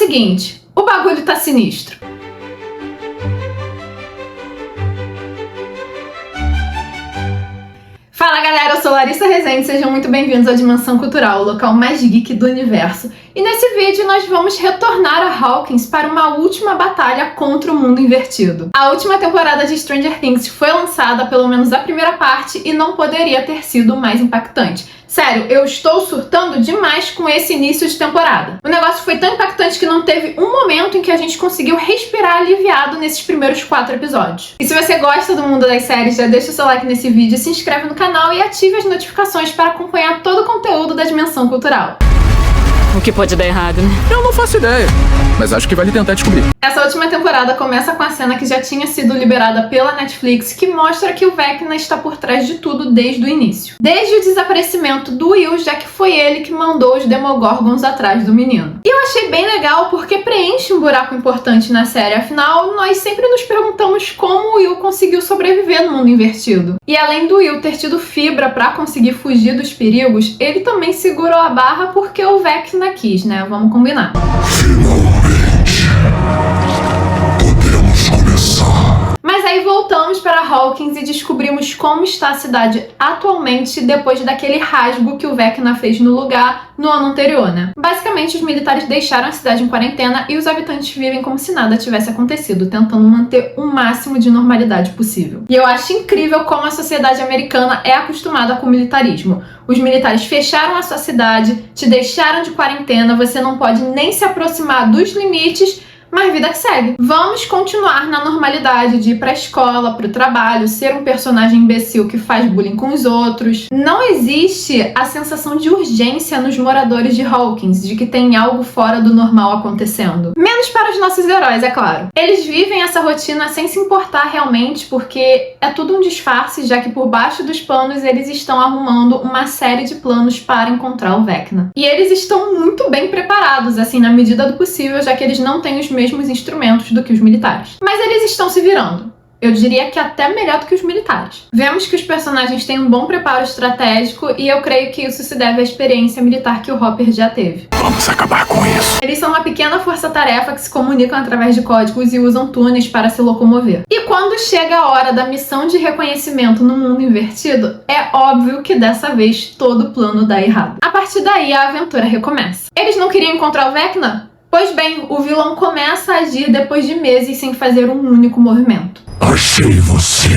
seguinte, o bagulho tá sinistro. Fala galera, eu sou Larissa Rezende, sejam muito bem-vindos à Dimensão Cultural, o local mais geek do universo. E nesse vídeo nós vamos retornar a Hawkins para uma última batalha contra o mundo invertido. A última temporada de Stranger Things foi lançada, pelo menos a primeira parte, e não poderia ter sido mais impactante. Sério, eu estou surtando demais com esse início de temporada. O negócio foi tão impactante que não teve um momento em que a gente conseguiu respirar aliviado nesses primeiros 4 episódios. E se você gosta do mundo das séries, já deixa o seu like nesse vídeo, se inscreve no canal e ative as notificações para acompanhar todo o conteúdo da Dimensão Cultural. O que pode dar errado, né? Eu não faço ideia, mas acho que vale tentar descobrir. Essa última temporada começa com a cena que já tinha sido liberada pela Netflix, que mostra que o Vecna está por trás de tudo desde o início. Desde o desaparecimento do Will, já que foi ele que mandou os Demogorgons atrás do menino. E eu achei bem legal porque preenche um buraco importante na série, afinal, nós sempre nos perguntamos como o Will conseguiu sobreviver no mundo invertido. E além do Will ter tido fibra pra conseguir fugir dos perigos, ele também segurou a barra porque o Vecna quis, né? Vamos combinar. Podemos começar. Mas aí voltamos para Hawkins e descobrimos como está a cidade atualmente depois daquele rasgo que o Vecna fez no lugar no ano anterior, né? Basicamente, os militares deixaram a cidade em quarentena e os habitantes vivem como se nada tivesse acontecido, tentando manter o máximo de normalidade possível. E eu acho incrível como a sociedade americana é acostumada com o militarismo. Os militares fecharam a sua cidade, te deixaram de quarentena, você não pode nem se aproximar dos limites, mas vida que segue. Vamos continuar na normalidade de ir pra escola, pro trabalho, ser um personagem imbecil que faz bullying com os outros. Não existe a sensação de urgência nos moradores de Hawkins, de que tem algo fora do normal acontecendo. Menos para os nossos heróis, é claro. Eles vivem essa rotina sem se importar realmente, porque é tudo um disfarce, já que por baixo dos panos eles estão arrumando uma série de planos para encontrar o Vecna. E eles estão muito bem preparados, assim, na medida do possível, já que eles não têm os mesmos instrumentos do que os militares. Mas eles estão se virando. Eu diria que até melhor do que os militares. Vemos que os personagens têm um bom preparo estratégico e eu creio que isso se deve à experiência militar que o Hopper já teve. Vamos acabar com isso. Eles são uma pequena força-tarefa que se comunicam através de códigos e usam túneis para se locomover. E quando chega a hora da missão de reconhecimento no mundo invertido, é óbvio que dessa vez todo o plano dá errado. A partir daí, a aventura recomeça. Eles não queriam encontrar o Vecna? Pois bem, o vilão começa a agir depois de meses sem fazer um único movimento. Achei você.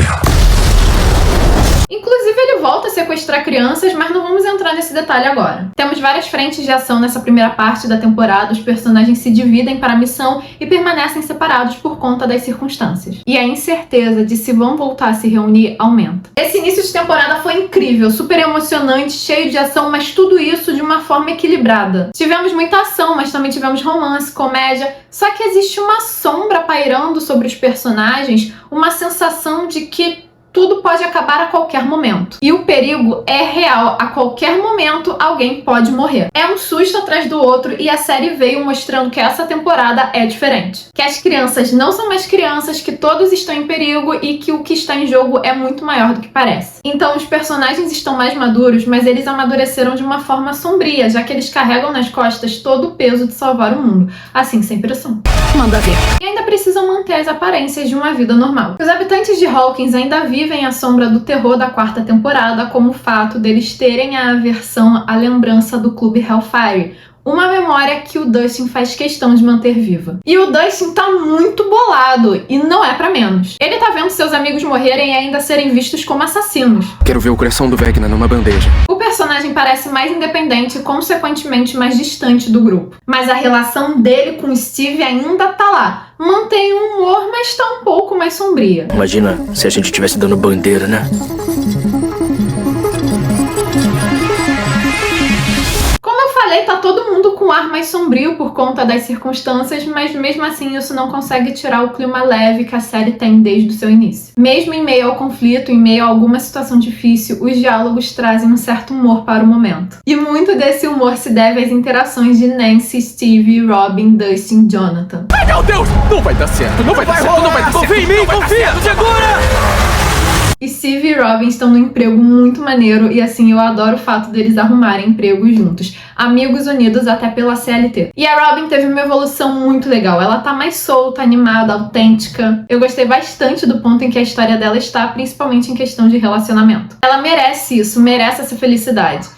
Inclusive, ele volta a sequestrar crianças, mas não vamos entrar nesse detalhe agora. Temos várias frentes de ação nessa primeira parte da temporada, os personagens se dividem para a missão e permanecem separados por conta das circunstâncias. E a incerteza de se vão voltar a se reunir aumenta. Esse início de temporada foi incrível, super emocionante, cheio de ação, mas tudo isso de uma forma equilibrada. Tivemos muita ação, mas também tivemos romance, comédia, só que existe uma sombra pairando sobre os personagens, uma sensação de que tudo pode acabar a qualquer momento. E o perigo é real. A qualquer momento, alguém pode morrer. É um susto atrás do outro e a série veio mostrando que essa temporada é diferente. Que as crianças não são mais crianças, que todos estão em perigo e que o que está em jogo é muito maior do que parece. Então, os personagens estão mais maduros, mas eles amadureceram de uma forma sombria, já que eles carregam nas costas todo o peso de salvar o mundo. Assim, sem pressão. Manda ver. E ainda precisam manter as aparências de uma vida normal. Os habitantes de Hawkins ainda vivem à sombra do terror da 4ª temporada, como o fato deles terem a aversão à lembrança do Clube Hellfire, uma memória que o Dustin faz questão de manter viva. E o Dustin tá muito bolado, e não é pra menos. Ele tá vendo seus amigos morrerem e ainda serem vistos como assassinos. Quero ver o coração do Vecna numa bandeja. O personagem parece mais independente e, consequentemente, mais distante do grupo. Mas a relação dele com o Steve ainda tá lá. Mantém o humor, mas tá um pouco mais sombria. Imagina se a gente estivesse dando bandeira, né? Falei, tá todo mundo com um ar mais sombrio por conta das circunstâncias, mas mesmo assim isso não consegue tirar o clima leve que a série tem desde o seu início. Mesmo em meio ao conflito, em meio a alguma situação difícil, os diálogos trazem um certo humor para o momento. E muito desse humor se deve às interações de Nancy, Steve, Robin, Dustin, Jonathan. Ai, meu Deus! Não vai dar certo, não vai dar certo, não vai dar certo. Confia em mim, confia! Segura! E Steve e Robin estão num emprego muito maneiro e assim, eu adoro o fato deles arrumarem empregos juntos. Amigos unidos até pela CLT. E a Robin teve uma evolução muito legal. Ela tá mais solta, animada, autêntica. Eu gostei bastante do ponto em que a história dela está, principalmente em questão de relacionamento. Ela merece isso, merece essa felicidade.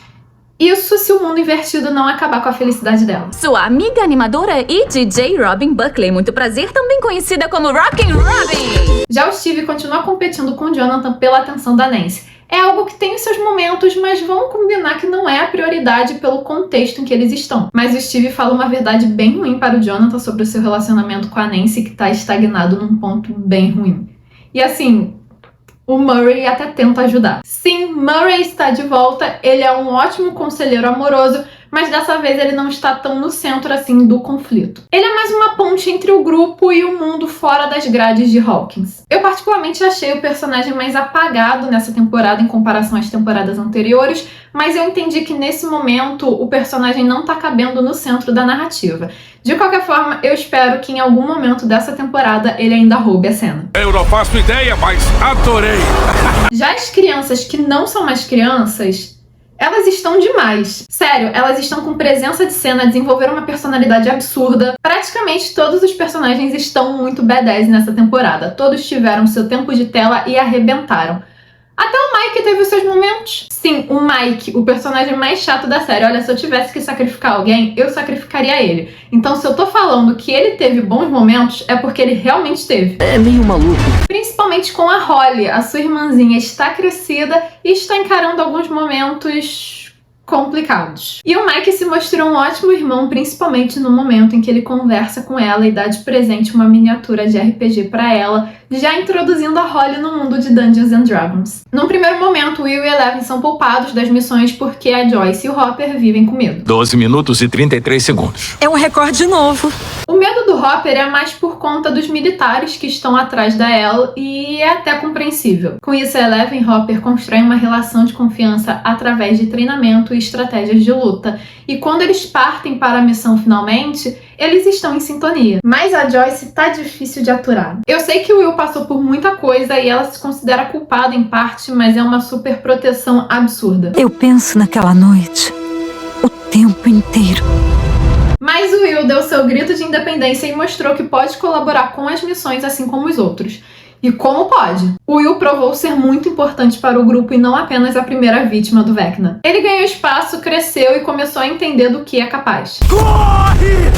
Isso se o mundo invertido não acabar com a felicidade dela. Sua amiga animadora e DJ Robin Buckley. Muito prazer, também conhecida como Rockin' Robin. Já o Steve continua competindo com o Jonathan pela atenção da Nancy. É algo que tem os seus momentos, mas vamos combinar que não é a prioridade pelo contexto em que eles estão. Mas o Steve fala uma verdade bem ruim para o Jonathan sobre o seu relacionamento com a Nancy, que tá estagnado num ponto bem ruim. E assim, o Murray até tenta ajudar. Sim, Murray está de volta, ele é um ótimo conselheiro amoroso, mas dessa vez ele não está tão no centro assim do conflito. Ele é mais uma ponte entre o grupo e o mundo fora das grades de Hawkins. Eu particularmente achei o personagem mais apagado nessa temporada em comparação às temporadas anteriores, mas eu entendi que nesse momento o personagem não tá cabendo no centro da narrativa. De qualquer forma, eu espero que em algum momento dessa temporada ele ainda roube a cena. Eu não faço ideia, mas adorei. Já as crianças que não são mais crianças, elas estão demais. Sério, elas estão com presença de cena, desenvolveram uma personalidade absurda. Praticamente todos os personagens estão muito badass nessa temporada. Todos tiveram seu tempo de tela e arrebentaram. Até o Mike teve os seus momentos. Sim, o Mike, o personagem mais chato da série. Olha, se eu tivesse que sacrificar alguém, eu sacrificaria ele. Então, se eu tô falando que ele teve bons momentos, é porque ele realmente teve. É meio maluco. Principalmente com a Holly. A sua irmãzinha está crescida e está encarando alguns momentos complicados. E o Mike se mostrou um ótimo irmão, principalmente no momento em que ele conversa com ela e dá de presente uma miniatura de RPG pra ela, já introduzindo a Holly no mundo de Dungeons and Dragons. Num primeiro momento, Will e Eleven são poupados das missões porque a Joyce e o Hopper vivem com medo. 12 minutos e 33 segundos. É um recorde novo. O medo do Hopper é mais por conta dos militares que estão atrás da Elle e é até compreensível. Com isso, Eleven e Hopper constroem uma relação de confiança através de treinamento e estratégias de luta. E quando eles partem para a missão finalmente, eles estão em sintonia. Mas a Joyce tá difícil de aturar. Eu sei que o Will passou por muita coisa e ela se considera culpada em parte, mas é uma super proteção absurda. Eu penso naquela noite o tempo inteiro. Mas o Will deu seu grito de independência e mostrou que pode colaborar com as missões assim como os outros. E como pode? O Will provou ser muito importante para o grupo e não apenas a primeira vítima do Vecna. Ele ganhou espaço, cresceu e começou a entender do que é capaz. Corre!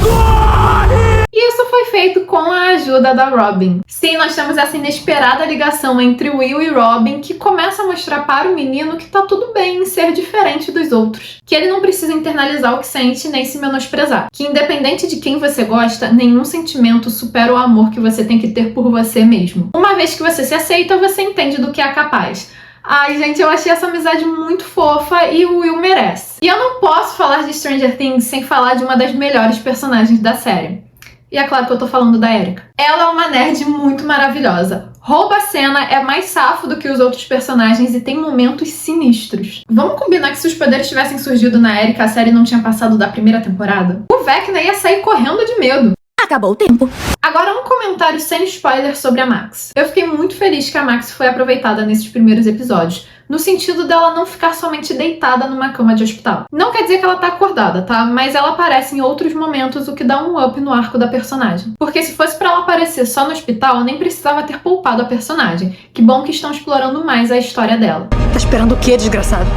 Corre! E isso foi feito com a ajuda da Robin. Sim, nós temos essa inesperada ligação entre Will e Robin que começa a mostrar para o menino que tá tudo bem em ser diferente dos outros. Que ele não precisa internalizar o que sente nem se menosprezar. Que independente de quem você gosta, nenhum sentimento supera o amor que você tem que ter por você mesmo. Uma vez que você se aceita, você entende do que é capaz. Ai, gente, eu achei essa amizade muito fofa e o Will merece. E eu não posso falar de Stranger Things sem falar de uma das melhores personagens da série. E é claro que eu tô falando da Erica. Ela é uma nerd muito maravilhosa. Rouba a cena, é mais safo do que os outros personagens e tem momentos sinistros. Vamos combinar que se os poderes tivessem surgido na Erica, a série não tinha passado da primeira temporada? O Vecna ia sair correndo de medo. Acabou o tempo. Agora um comentário sem spoiler sobre a Max. Eu fiquei muito feliz que a Max foi aproveitada nesses primeiros episódios, no sentido dela não ficar somente deitada numa cama de hospital. Não quer dizer que ela tá acordada, tá? Mas ela aparece em outros momentos, o que dá um up no arco da personagem. Porque se fosse pra ela aparecer só no hospital, nem precisava ter poupado a personagem. Que bom que estão explorando mais a história dela. Tá esperando o quê, desgraçado?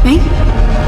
Hein?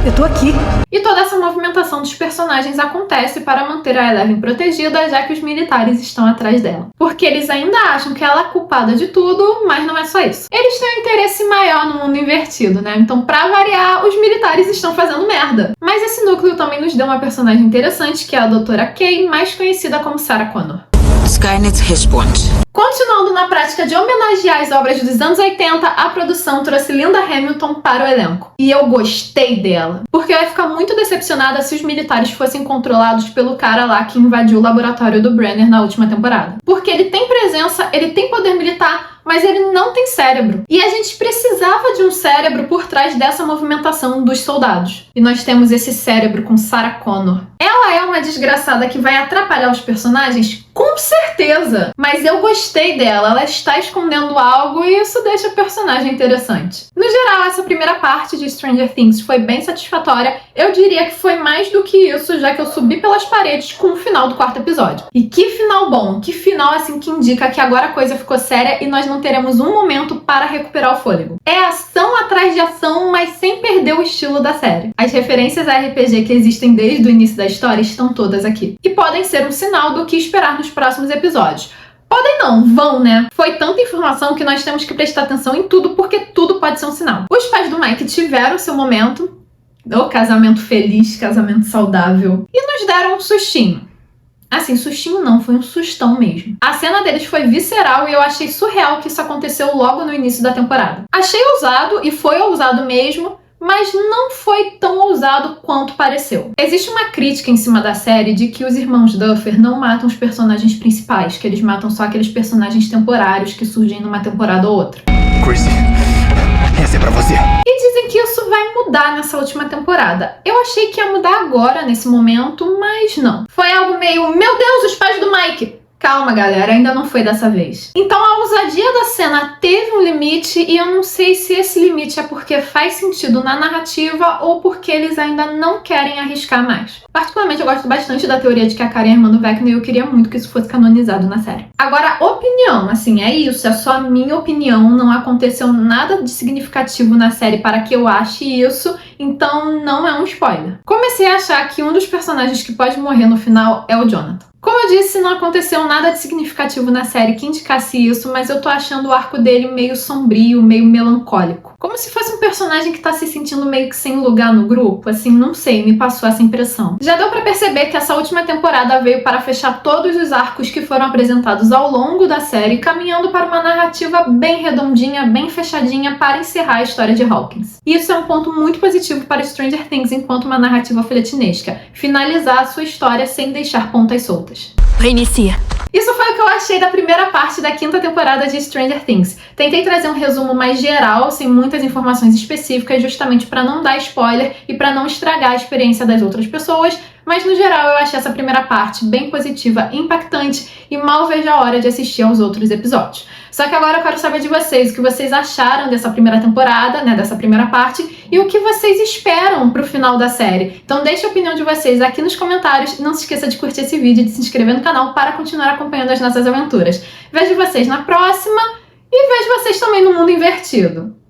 Eu tô aqui. E toda essa movimentação dos personagens acontece para manter a Eleven protegida, já que os militares estão atrás dela. Porque eles ainda acham que ela é culpada de tudo, mas não é só isso. Eles têm um interesse maior no mundo invertido, né? Então, pra variar, os militares estão fazendo merda. Mas esse núcleo também nos deu uma personagem interessante, que é a Doutora Kay, mais conhecida como Sarah Connor. Skynet responde. Continuando na prática de homenagear as obras dos anos 80, a produção trouxe Linda Hamilton para o elenco. E eu gostei dela, porque eu ia ficar muito decepcionada se os militares fossem controlados pelo cara lá que invadiu o laboratório do Brenner na última temporada. Porque ele tem presença, ele tem poder militar, mas ele não tem cérebro. E a gente precisava de um cérebro por trás dessa movimentação dos soldados. E nós temos esse cérebro com Sarah Connor. Ela é uma desgraçada que vai atrapalhar os personagens? Com certeza! Mas eu gostei dela, ela está escondendo algo e isso deixa o personagem interessante. No geral, essa primeira parte de Stranger Things foi bem satisfatória. Eu diria que foi mais do que isso, já que eu subi pelas paredes com o final do 4º episódio. E que final bom! Que final assim que indica que agora a coisa ficou séria e nós não teremos um momento para recuperar o fôlego. É ação atrás de ação, mas sem perder o estilo da série. As referências a RPG que existem desde o início da história estão todas aqui. E podem ser um sinal do que esperar nos próximos episódios. Podem não, vão, né? Foi tanta informação que nós temos que prestar atenção em tudo, porque tudo pode ser um sinal. Os pais do Mike tiveram seu momento, o casamento feliz, casamento saudável, e nos deram um sustinho. Assim, sustinho não, foi um sustão mesmo. A cena deles foi visceral e eu achei surreal que isso aconteceu logo no início da temporada. Achei ousado, e foi ousado mesmo, mas não foi tão ousado quanto pareceu. Existe uma crítica em cima da série de que os irmãos Duffer não matam os personagens principais, que eles matam só aqueles personagens temporários que surgem numa temporada ou outra. Chrissy, essa é pra você. E dizem que isso vai mudar nessa última temporada. Eu achei que ia mudar agora, nesse momento, mas não. Foi algo meio, meu Deus, os pais do Mike! Calma, galera, ainda não foi dessa vez. Então a ousadia da cena teve um limite e eu não sei se esse limite é porque faz sentido na narrativa ou porque eles ainda não querem arriscar mais. Particularmente eu gosto bastante da teoria de que a Karen é irmã do Vecna e eu queria muito que isso fosse canonizado na série. Agora, opinião, assim, é isso, é só a minha opinião, não aconteceu nada de significativo na série para que eu ache isso, então não é um spoiler. Comecei a achar que um dos personagens que pode morrer no final é o Jonathan. Como eu disse, não aconteceu nada de significativo na série que indicasse isso, mas eu tô achando o arco dele meio sombrio, meio melancólico. Como se fosse um personagem que tá se sentindo meio que sem lugar no grupo, assim, não sei, me passou essa impressão. Já deu pra perceber que essa última temporada veio para fechar todos os arcos que foram apresentados ao longo da série, caminhando para uma narrativa bem redondinha, bem fechadinha para encerrar a história de Hawkins. E isso é um ponto muito positivo para Stranger Things enquanto uma narrativa folhetinesca, finalizar a sua história sem deixar pontas soltas. Reinicia. Isso foi o que eu achei da primeira parte da 5ª temporada de Stranger Things. Tentei trazer um resumo mais geral, sem muitas informações específicas, justamente para não dar spoiler e para não estragar a experiência das outras pessoas, mas no geral eu achei essa primeira parte bem positiva, impactante e mal vejo a hora de assistir aos outros episódios. Só que agora eu quero saber de vocês o que vocês acharam dessa primeira temporada, né, dessa primeira parte, e o que vocês esperam pro final da série. Então deixe a opinião de vocês aqui nos comentários e não se esqueça de curtir esse vídeo e de se inscrever no canal para continuar acompanhando as nossas aventuras. Vejo vocês na próxima e vejo vocês também no Mundo Invertido.